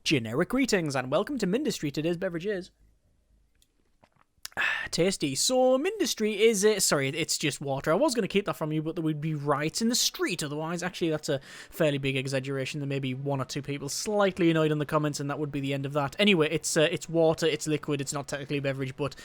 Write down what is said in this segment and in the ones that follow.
Generic greetings and welcome to Mindustry. Today's beverage is tasty. So Mindustry is sorry, it's just water. I was going to keep that from you, but there would be riots in the street otherwise. Actually, that's a fairly big exaggeration. There may be one or two people slightly annoyed in the comments, and that would be the end of that. Anyway, it's water, it's liquid, it's not technically a beverage, but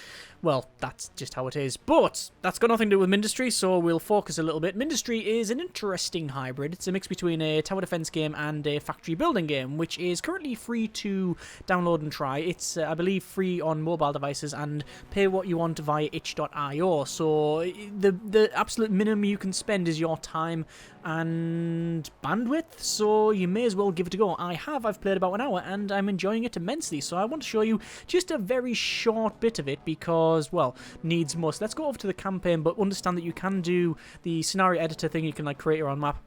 well, that's just how it is. But that's got nothing to do with Mindustry, so we'll focus a little bit. Mindustry is an interesting hybrid. It's a mix between a tower defense game and a factory building game, which is currently free to download and try. It's I believe free on mobile devices and pay what you want via itch.io. So the absolute minimum you can spend is your time and bandwidth, so you may as well give it a go. I've played about an hour and I'm enjoying it immensely, so I want to show you just a very short bit of it because, well, needs must. Let's go over to the campaign, but understand that you can do the scenario editor thing. You can like create your own map.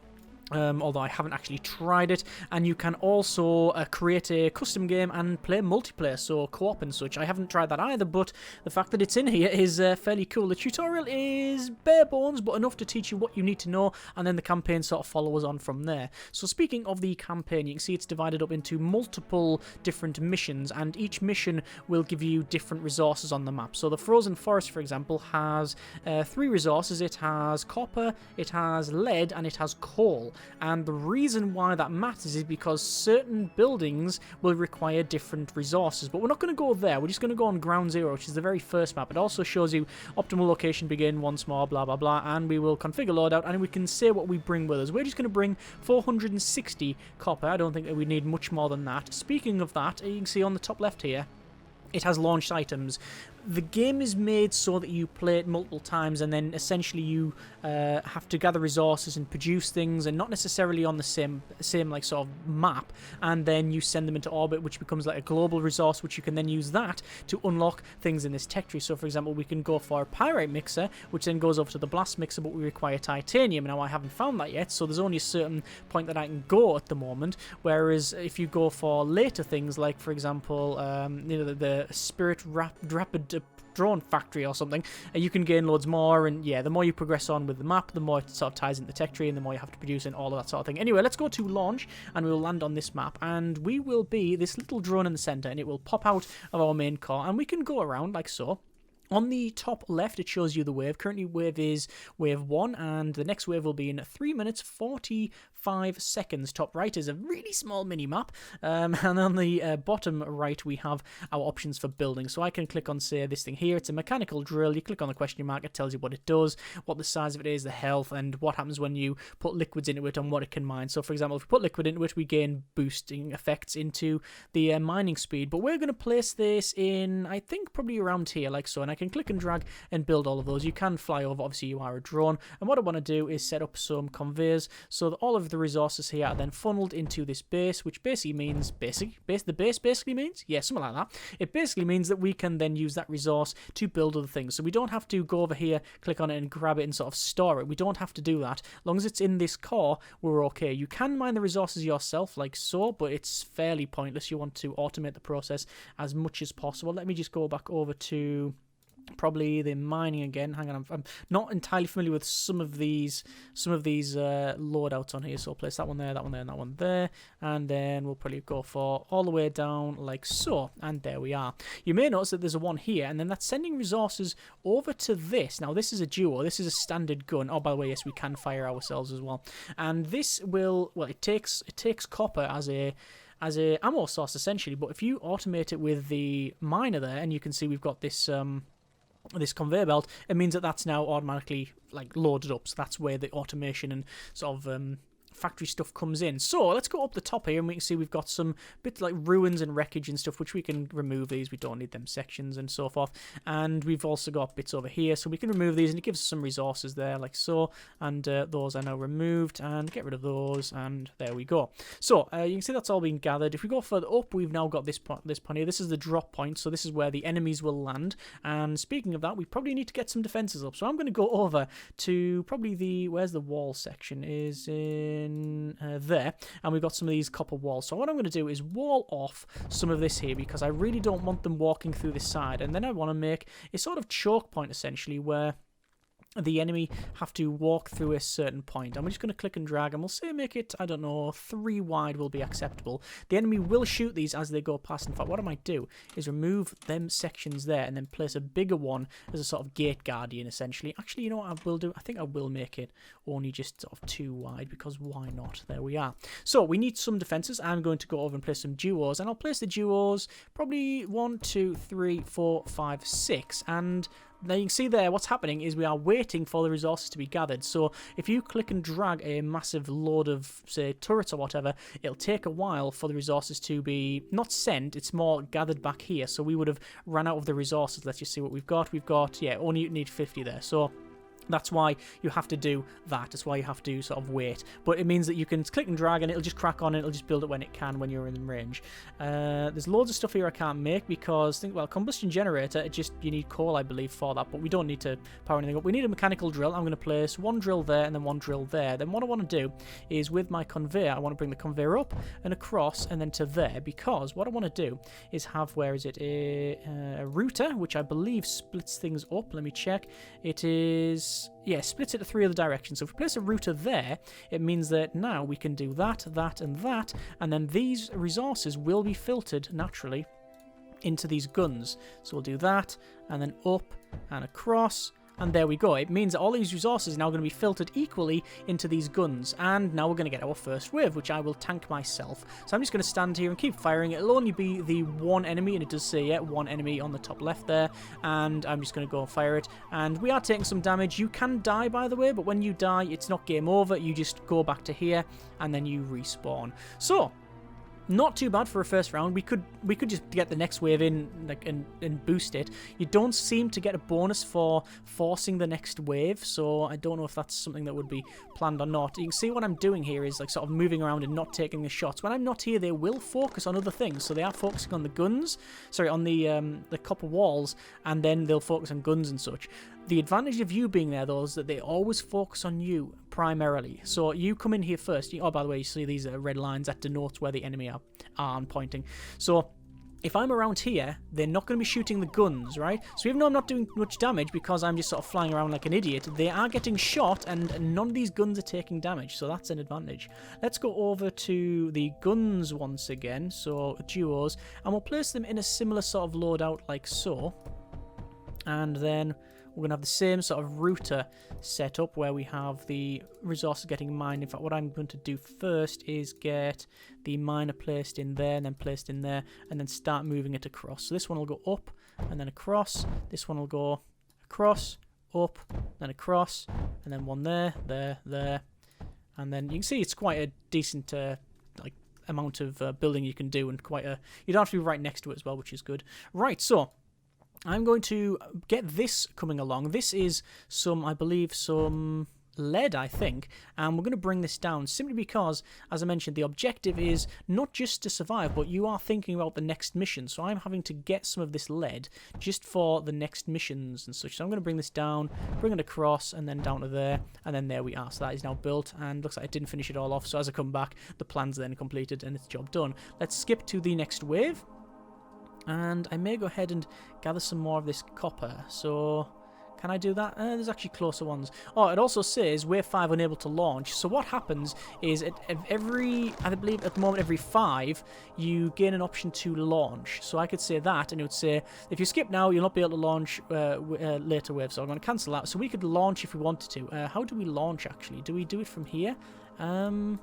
Although I haven't actually tried it, and you can also create a custom game and play multiplayer, so co-op and such. I haven't tried that either, but the fact that it's in here is fairly cool. The tutorial is bare bones, but enough to teach you what you need to know, and then the campaign sort of follows on from there. So speaking of the campaign, you can see it's divided up into multiple different missions, and each mission will give you different resources on the map. So the Frozen Forest, for example, has 3 resources. It has copper, it has lead, and it has coal. And the reason why that matters is because certain buildings will require different resources. But we're not going to go there. We're just going to go on Ground Zero, which is the very first map. It also shows you optimal location begin once more, blah, blah, blah. And we will configure loadout, and we can say what we bring with us. We're just going to bring 460 copper. I don't think that we need much more than that. Speaking of that, you can see on the top left here, it has launched items. The game is made so that you play it multiple times, and then essentially you have to gather resources and produce things, and not necessarily on the same like sort of map, and then you send them into orbit, which becomes like a global resource, which you can then use that to unlock things in this tech tree. So for example, we can go for a pyrite mixer, which then goes over to the blast mixer, but we require titanium. Now I haven't found that yet, so there's only a certain point that I can go at the moment, whereas if you go for later things, like for example the Spirit Rapid drone factory or something, you can gain loads more, and yeah, the more you progress on with the map, the more it sort of ties into the tech tree, and the more you have to produce and all of that sort of thing. Anyway, let's go to launch, and we'll land on this map, and we will be this little drone in the center, and it will pop out of our main core, and we can go around like so. On the top left, it shows you the wave. Currently, wave is wave 1, and the next wave will be in 3 minutes 45 seconds. Top right is a really small mini-map, and on the bottom right, we have our options for building. So I can click on, say, this thing here. It's a mechanical drill. You click on the question mark. It tells you what it does, what the size of it is, the health, and what happens when you put liquids into it and what it can mine. So, for example, if we put liquid into it, we gain boosting effects into the mining speed. But we're going to place this in, I think, probably around here, like so, and I can click and drag and build all of those. You can fly over, obviously you are a drone, and what I want to do is set up some conveyors so that all of the resources here are then funneled into this base, which basically means the base basically means, yeah, something like that. It basically means that we can then use that resource to build other things. So we don't have to go over here, click on it and grab it and sort of store it. We don't have to do that. As long as it's in this core, we're okay. You can mine the resources yourself like so, but it's fairly pointless. You want to automate the process as much as possible. Let me just go back over to probably the mining again. Hang on, I'm not entirely familiar with some of these loadouts on here, so I'll place that one there, that one there, and that one there, and then we'll probably go for all the way down like so, and there we are. You may notice that there's a one here, and then that's sending resources over to this. Now this is a duo, this is a standard gun. Oh, by the way, yes, we can fire ourselves as well, and this will, well, it takes copper as a ammo source essentially, but if you automate it with the miner there, and you can see we've got this this conveyor belt, it means that that's now automatically like loaded up. So that's where the automation and sort of factory stuff comes in. So let's go up the top here, and we can see we've got some bits like ruins and wreckage and stuff, which we can remove these. We don't need them sections and so forth. And we've also got bits over here, so we can remove these, and it gives us some resources there like so, and those are now removed, and get rid of those, and there we go. So you can see that's all being gathered. If we go further up, we've now got this point here. This is the drop point, so this is where the enemies will land. And speaking of that, we probably need to get some defenses up, so I'm going to go over to probably the, where's the wall section, is in there, and we've got some of these copper walls. So what I'm going to do is wall off some of this here, because I really don't want them walking through this side, and then I want to make a sort of choke point essentially where the enemy have to walk through a certain point. And we're just going to click and drag, and we'll say make it, I don't know, 3 wide will be acceptable. The enemy will shoot these as they go past. In fact, what I might do is remove them sections there and then place a bigger one as a sort of gate guardian, essentially. Actually, you know what I will do? I think I will make it only just sort of 2 wide, because why not? There we are. So we need some defenses. I'm going to go over and place some duos, and I'll place the duos probably 1, 2, 3, 4, 5, 6, and now you can see there what's happening is we are waiting for the resources to be gathered. So if you click and drag a massive load of, say, turrets or whatever, it'll take a while for the resources to be not sent, it's more gathered back here. So we would have run out of the resources. Let's just see what we've got. We've got, yeah, only need 50 there. So that's why you have to do that. That's why you have to sort of wait. But it means that you can click and drag and it'll just crack on and it'll just build it when it can when you're in range. There's loads of stuff here I can't make because, well, combustion generator, it just, you need coal, I believe, for that. But we don't need to power anything up. We need a mechanical drill. I'm going to place 1 drill there and then 1 drill there. Then what I want to do is with my conveyor, I want to bring the conveyor up and across and then to there, because what I want to do is have, where is it, a router, which I believe splits things up. Let me check. It is, yeah, splits it to 3 other directions. So if we place a router there, it means that now we can do that, that, and that, and then these resources will be filtered naturally into these guns. So we'll do that, and then up and across, and there we go. It means that all these resources are now going to be filtered equally into these guns. And now we're going to get our first wave, which I will tank myself. So I'm just going to stand here and keep firing. It'll only be the 1 enemy, and it does say, yeah, 1 enemy on the top left there. And I'm just going to go and fire it. And we are taking some damage. You can die, by the way, but when you die, it's not game over. You just go back to here, and then you respawn. So not too bad for a first round. We could just get the next wave in, like, and boost it. You don't seem to get a bonus for forcing the next wave, so I don't know if that's something that would be planned or not. You can see what I'm doing here is like sort of moving around and not taking the shots. When I'm not here, they will focus on other things. So they are focusing on the guns, sorry, on the copper walls, and then they'll focus on guns and such. The advantage of you being there, though, is that they always focus on you primarily. So you come in here first. Oh, by the way, you see these red lines that denotes where the enemy are pointing. So if I'm around here, they're not going to be shooting the guns, right? So even though I'm not doing much damage because I'm just sort of flying around like an idiot, they are getting shot and none of these guns are taking damage. So that's an advantage. Let's go over to the guns once again. So duos, and we'll place them in a similar sort of loadout like so. And then we're going to have the same sort of router set up where we have the resources getting mined. In fact, what I'm going to do first is get the miner placed in there and then placed in there and then start moving it across. So this one will go up and then across. This one will go across, up, then across, and then one there, there, there. And then you can see it's quite a decent like amount of building you can do, and quite a... You don't have to be right next to it as well, which is good. Right, so I'm going to get this coming along. This is some, I believe, some lead, I think, and we're going to bring this down simply because, as I mentioned, the objective is not just to survive, but you are thinking about the next mission. So I'm having to get some of this lead just for the next missions and such. So I'm going to bring this down, bring it across, and then down to there, and then there we are. So that is now built, and looks like I didn't finish it all off. So as I come back, the plan's then completed and it's job done. Let's skip to the next wave. And I may go ahead and gather some more of this copper. So, can I do that? There's actually closer ones. Oh, it also says wave 5 unable to launch. So what happens is at every, I believe at the moment every 5, you gain an option to launch. So I could say that, and it would say, if you skip now, you'll not be able to launch later waves. So I'm going to cancel that. So we could launch if we wanted to. How do we launch, actually? Do we do it from here? I'm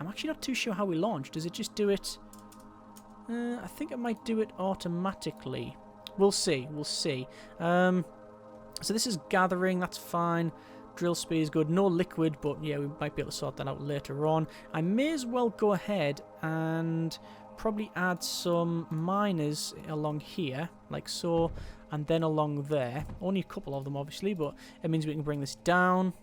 actually not too sure how we launch. Does it just do it... I think it might do it automatically. We'll see. We'll see. So this is gathering. That's fine. Drill speed is good. No liquid, but yeah, we might be able to sort that out later on. I may as well go ahead and probably add some miners along here, like so, and then along there. Only a couple of them, obviously, but it means we can bring this down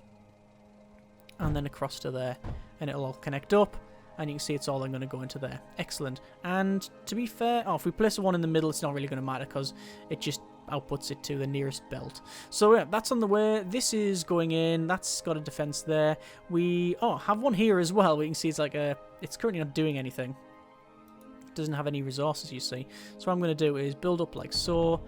and then across to there, and it'll all connect up. And you can see it's all going to go into there. Excellent. And to be fair, if we place one in the middle, it's not really going to matter because it just outputs it to the nearest belt. So yeah, that's on the way. This is going in. That's got a defense there. We have one here as well. We can see it's like it's currently not doing anything. doesn't have any resources, you see. So what I'm going to do is build up like so,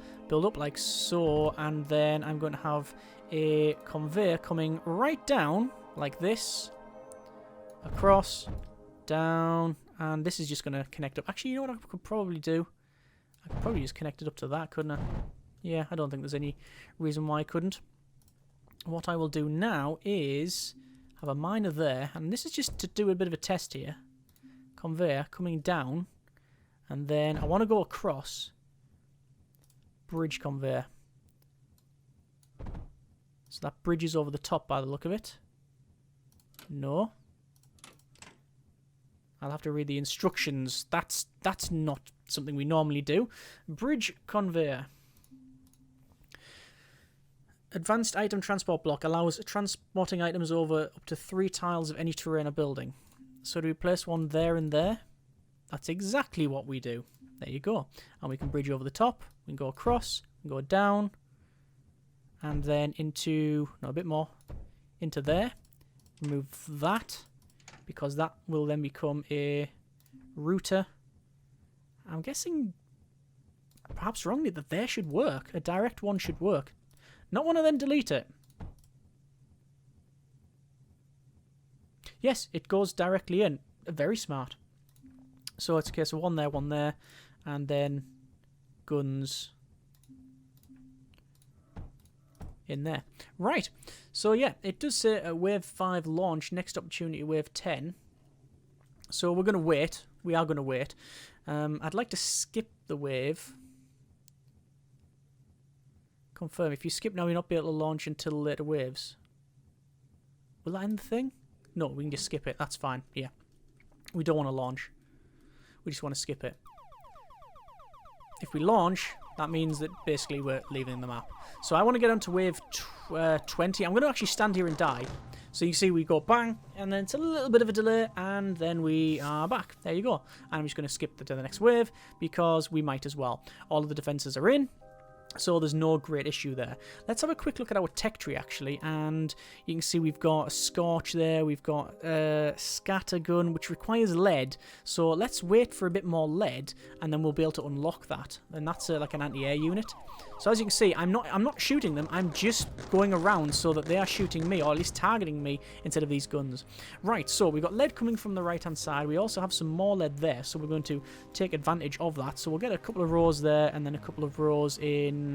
and then I'm going to have a conveyor coming right down like this, across, down, and this is just going to connect up. Actually, you know what I could probably do? I could probably just connect it up to that, couldn't I? Yeah, I don't think there's any reason why I couldn't. What I will do now is have a miner there, and this is just to do a bit of a test here. Conveyor coming down, and then I want to go across. Bridge conveyor. So that bridge is over the top by the look of it. No. I'll have to read the instructions. That's not something we normally do. Bridge conveyor. Advanced item transport block allows transporting items over up to 3 tiles of any terrain or building. So do we place one there and there? That's exactly what we do. There you go. And we can bridge over the top. We can go across. We can go down. And then into... no, a bit more. Into there. Remove that. Because that will then become a router. I'm guessing, perhaps wrongly, that there should work. A direct one should work. Not want to then delete it. Yes, it goes directly in. Very smart. So it's a case of one there, and then guns in there. Right. So yeah, it does say a wave 5 launch, next opportunity wave 10. So we're going to wait. We are going to wait. I'd like to skip the wave. Confirm. If you skip now, you'll not be able to launch until later waves. Will that end the thing? No, we can just skip it. That's fine. Yeah. We don't want to launch. We just want to skip it. If we launch, that means that basically we're leaving the map. So I want to get onto wave 20. I'm going to actually stand here and die. So you see we go bang, and then it's a little bit of a delay, and then we are back. There you go. And I'm just going to skip to the next wave, because we might as well. All of the defences are in. So there's no great issue there. Let's have a quick look at our tech tree, actually. And you can see we've got a Scorch there. We've got a Scatter Gun, which requires lead. So let's wait for a bit more lead, and then we'll be able to unlock that. And that's like an anti-air unit. So as you can see, I'm not shooting them. I'm just going around so that they are shooting me, or at least targeting me, instead of these guns. Right, so we've got lead coming from the right-hand side. We also have some more lead there, so we're going to take advantage of that. So we'll get a couple of rows there, and then a couple of rows in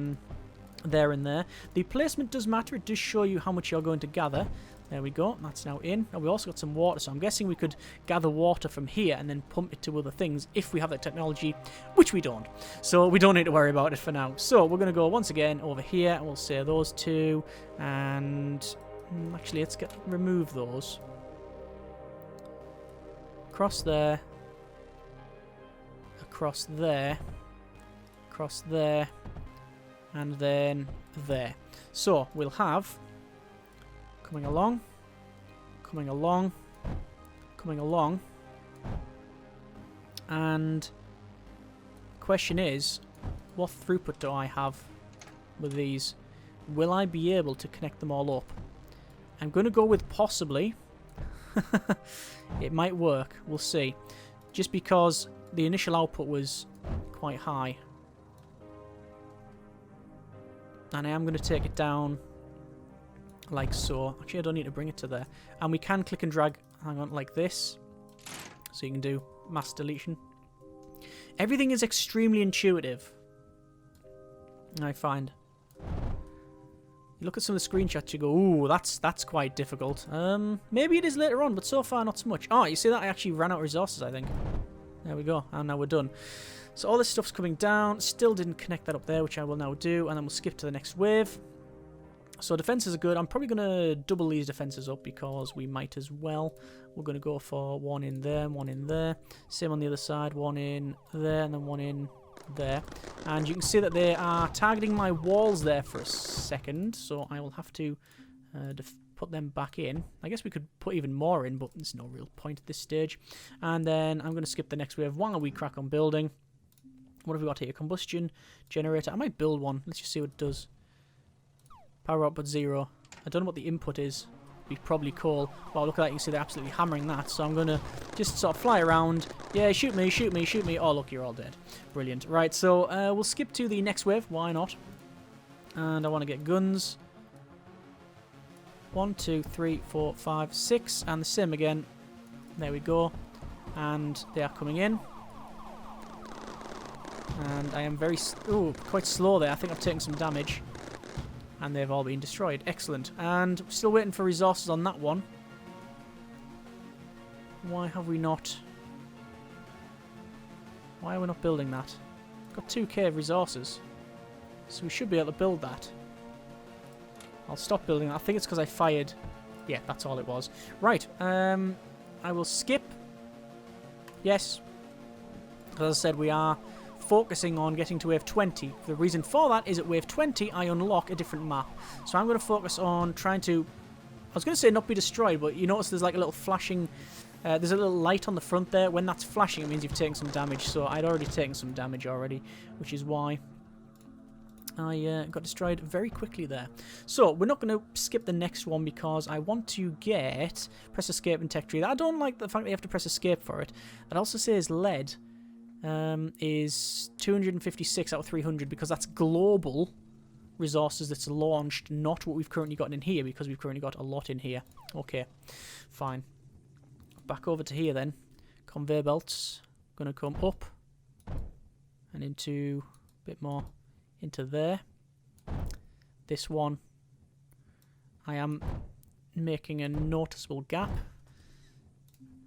there and there. The placement does matter. It does show you how much you're going to gather. There we go. That's now in. And we also got some water, so I'm guessing we could gather water from here and then pump it to other things if we have that technology, which we don't. So we don't need to worry about it for now. So we're going to go once again over here, and we'll say those two, and actually let's remove those. Across there, across there, across there, and then there. So we'll have coming along, coming along, coming along, and the question is, what throughput do I have with these? Will I be able to connect them all up? I'm going to go with possibly. It might work, we'll see. Just because the initial output was quite high. And I am going to take it down like so. Actually, I don't need to bring it to there. And we can click and drag, hang on, like this. So you can do mass deletion. Everything is extremely intuitive, I find. You look at some of the screenshots, you go, ooh, that's quite difficult. Maybe it is later on, but so far not so much. Oh, you see that? I actually ran out of resources, I think. There we go, and now we're done. So all this stuff's coming down. Still didn't connect that up there, which I will now do, and then we'll skip to the next wave. So defenses are good. I'm probably going to double these defenses up because we might as well. We're going to go for one in there, one in there. Same on the other side, one in there, and then one in there. And you can see that they are targeting my walls there for a second, so I will have to put them back in. I guess we could put even more in, but there's no real point at this stage. And then I'm going to skip the next wave while we crack on building. What have we got here? Combustion generator. I might build one. Let's just see what it does. Power output 0. I don't know what the input is. be probably coal. Well, look at that. You can see they're absolutely hammering that. So I'm going to just sort of fly around. Yeah, shoot me, shoot me, shoot me. Oh, look, you're all dead. Brilliant. Right, so we'll skip to the next wave. Why not? And I want to get guns. 1, 2, 3, 4, 5, 6. And the same again. There we go. And they are coming in. And I am very... Ooh, quite slow there. I think I've taken some damage. And they've all been destroyed. Excellent. And we're still waiting for resources on that one. Why have we not... Why are we not building that? Got 2k of resources. So we should be able to build that. I'll stop building that. I think it's because I fired... Yeah, that's all it was. Right. I will skip. Yes. As I said, we are focusing on getting to wave 20. The reason for that is at wave 20 I unlock a different map. So I'm going to focus on trying to... I was going to say not be destroyed, but you notice there's like a little flashing... there's a little light on the front there. When that's flashing, it means you've taken some damage. So I'd already taken some damage already, which is why I got destroyed very quickly there. So we're not going to skip the next one because I want to get... Press escape and tech tree. I don't like the fact that you have to press escape for it. It also says lead is 256 out of 300 because that's global resources that's launched, not what we've currently got in here because we've currently got a lot in here. Okay, fine. Back over to here then. Conveyor belts. Going to come up and into a bit more into there. This one I am making a noticeable gap.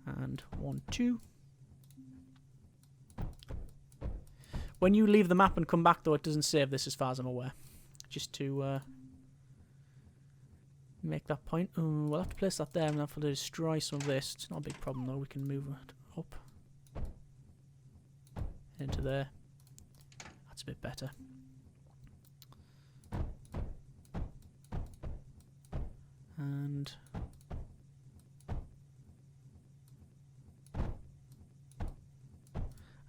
And 1, 2. When you leave the map and come back, though, it doesn't save this as far as I'm aware. Just to make that point. Ooh, we'll have to place that there and we'll have to destroy some of this. It's not a big problem, though. We can move it up. Into there. That's a bit better. And...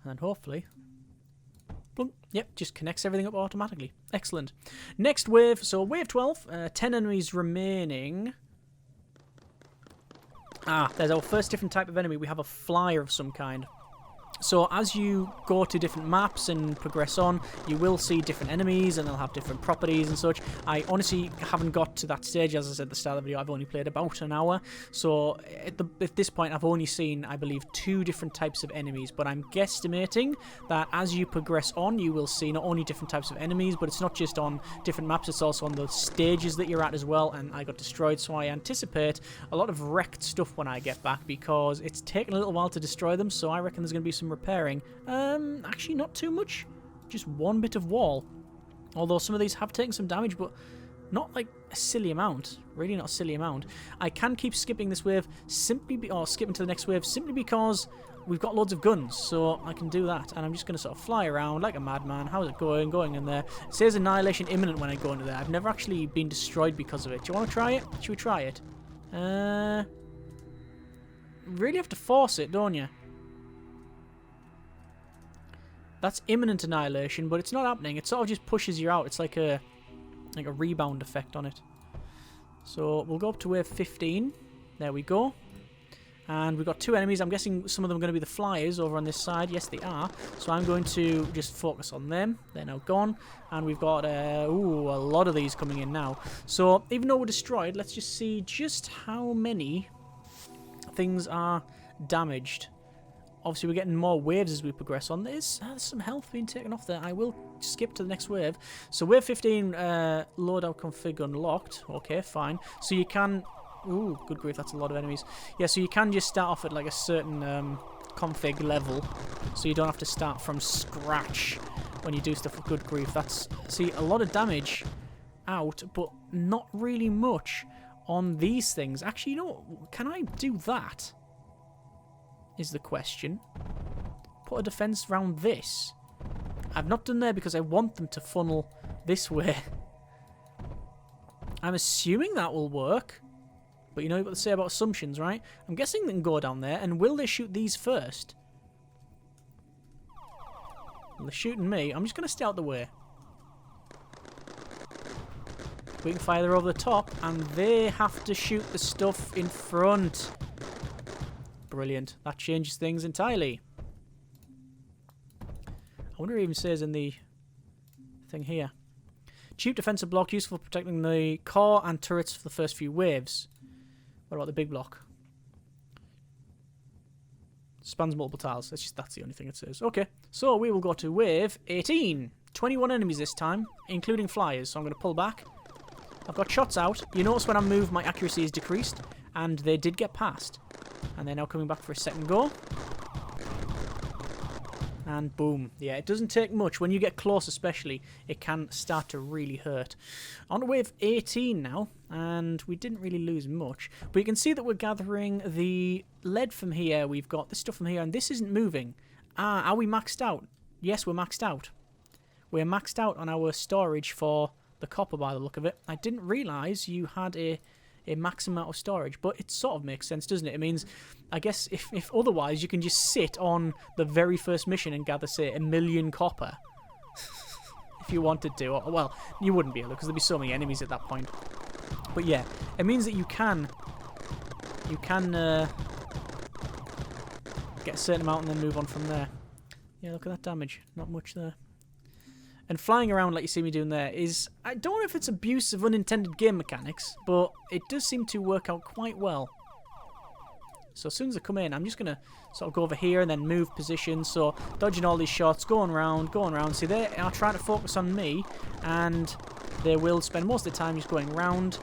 then hopefully... Plunk. Yep, just connects everything up automatically. Excellent. Next wave, so wave 12, 10 enemies remaining. Ah, there's our first different type of enemy. We have a flyer of some kind. So as you go to different maps and progress on, you will see different enemies and they'll have different properties and such. I honestly haven't got to that stage. As I said at the start of the video, I've only played about an hour. So at this point, I've only seen, I believe, 2 different types of enemies. But I'm guesstimating that as you progress on, you will see not only different types of enemies, but it's not just on different maps, it's also on the stages that you're at as well. And I got destroyed, so I anticipate a lot of wrecked stuff when I get back because it's taken a little while to destroy them. So I reckon there's going to be some repairing. Actually not too much, just 1 bit of wall, although some of these have taken some damage, but not like a silly amount, really not a silly amount. I can keep skipping this wave or skipping to the next wave simply because we've got loads of guns, so I can do that. And I'm just going to sort of fly around like a madman. How's it going? Going in there. It says annihilation imminent when I go into there. I've never actually been destroyed because of it. Do you want to try it? Should we try it? Really have to force it, don't you? That's imminent annihilation, but it's not happening. It sort of just pushes you out. It's like a rebound effect on it. So we'll go up to wave 15. There we go. And we've got 2 enemies. I'm guessing some of them are going to be the flyers over on this side. Yes, they are. So I'm going to just focus on them. They're now gone. And we've got a lot of these coming in now. So even though we're destroyed, let's just see just how many things are damaged. Obviously, we're getting more waves as we progress on. There's some health being taken off there. I will skip to the next wave. So wave 15, loadout config unlocked. Okay, fine. So you can... Ooh, good grief, that's a lot of enemies. Yeah, so you can just start off at like a certain config level. So you don't have to start from scratch when you do stuff with good grief. That's... See, a lot of damage out, but not really much on these things. Actually, you know what? Can I do that? Is the question. Put a defense around this. I've not done there because I want them to funnel this way. I'm assuming that will work. But you know what they say about assumptions, right? I'm guessing they can go down there. And will they shoot these first? Well, they're shooting me. I'm just going to stay out the way. we can fire over the top, and they have to shoot the stuff in front. Brilliant. That changes things entirely. I wonder if it even says in the thing here. Cheap defensive block, useful for protecting the core and turrets for the first few waves. What about the big block? Spans multiple tiles. That's the only thing it says. Okay, so we will go to wave 18. 21 enemies this time, including flyers. So I'm going to pull back. I've got shots out. You notice when I move, my accuracy is decreased, and they did get past. And they're now coming back for a second go. And boom. Yeah, it doesn't take much. When you get close especially, it can start to really hurt. On to wave 18 now, and we didn't really lose much. But you can see that we're gathering the lead from here. We've got this stuff from here, and this isn't moving. Are we maxed out? Yes, we're maxed out. We're maxed out on our storage for the copper by the look of it. I didn't realise you had a maximum amount of storage, but it sort of makes sense, doesn't it? It means, I guess, if otherwise, you can just sit on the very first mission and gather, say, 1 million copper. If you wanted to. Or, well, you wouldn't be able to, because there'd be so many enemies at that point. But yeah, it means that you can get a certain amount and then move on from there. Yeah, look at that damage. Not much there. And flying around like you see me doing there is... I don't know if it's abuse of unintended game mechanics, but it does seem to work out quite well. So as soon as I come in, I'm just going to sort of go over here and then move position. So dodging all these shots, going around. See, they are trying to focus on me, and they will spend most of the time just going round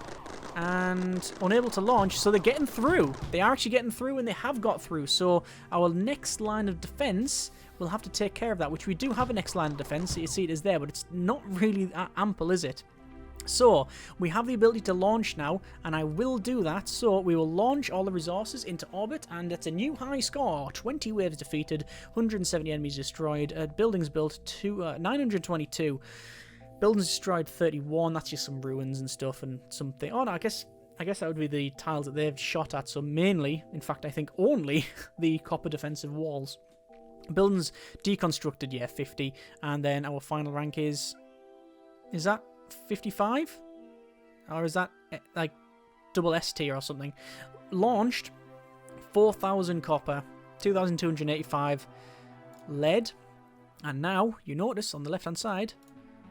and unable to launch. So they're getting through. They are actually getting through, and they have got through. So our next line of defense... we'll have to take care of that, which we do have a next line of defense. So you see it is there, but it's not really ample, is it? So we have the ability to launch now, and I will do that. So we will launch all the resources into orbit, and it's a new high score. 20 waves defeated, 170 enemies destroyed, buildings built 922, buildings destroyed 31. That's just some ruins and stuff and something. Oh no, I guess that would be the tiles that they've shot at. So mainly, in fact, I think only the copper defensive walls. Buildings deconstructed, yeah, 50. And then our final rank is that 55? Or is that like double S tier or something? Launched 4,000 copper, 2,285 lead. And now, you notice on the left hand side,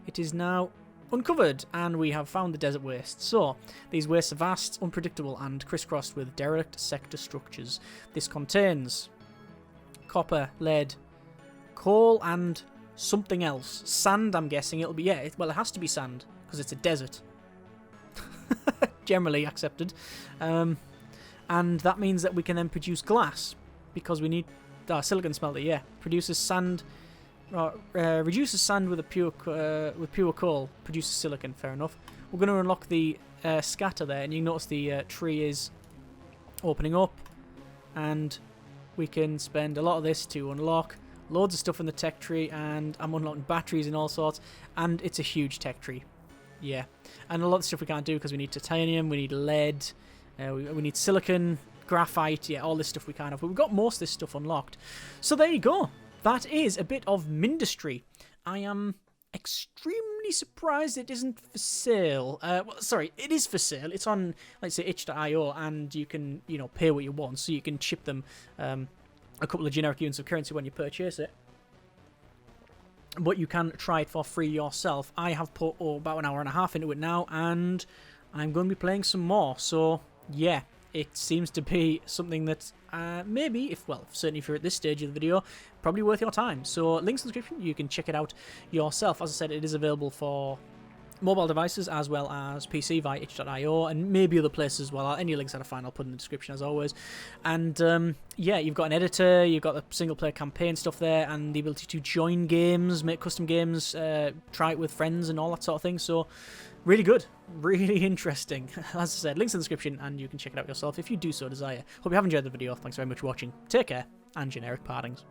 it is now uncovered, and we have found the desert waste. So, these wastes are vast, unpredictable, and crisscrossed with derelict sector structures. This contains copper, lead, coal, and something else. Sand, I'm guessing it'll be. Yeah, well, it has to be sand, because it's a desert. Generally accepted. And that means that we can then produce glass, because we need... silicon smelter, yeah. Produces sand... reduces sand with pure coal. Produces silicon, fair enough. We're going to unlock the scatter there, and you notice the tree is opening up, and we can spend a lot of this to unlock loads of stuff in the tech tree, and I'm unlocking batteries and all sorts, and it's a huge tech tree. Yeah, and a lot of stuff we can't do because we need titanium, we need lead, we need silicon, graphite, yeah, all this stuff we can't have, but we've got most of this stuff unlocked. So there you go. That is a bit of Mindustry. I am extremely surprised it isn't for sale. Well, sorry, it is for sale. It's on, let's say, itch.io, and you can, pay what you want, so you can chip them a couple of generic units of currency when you purchase it. But you can try it for free yourself. I have put about an hour and a half into it now, and I'm going to be playing some more. So, yeah, it seems to be something that maybe, certainly if you're at this stage of the video, probably worth your time. So, links in the description, you can check it out yourself. As I said, it is available for mobile devices as well as PC via itch.io, and maybe other places as well. Any links that I find I'll put in the description as always. And yeah, you've got an editor, you've got the single player campaign stuff there, and the ability to join games, make custom games, try it with friends and all that sort of thing. So really good, really interesting. As I said, links in the description, and you can check it out yourself if you do so desire. Hope you have enjoyed the video. Thanks very much for watching. Take care, and generic partings.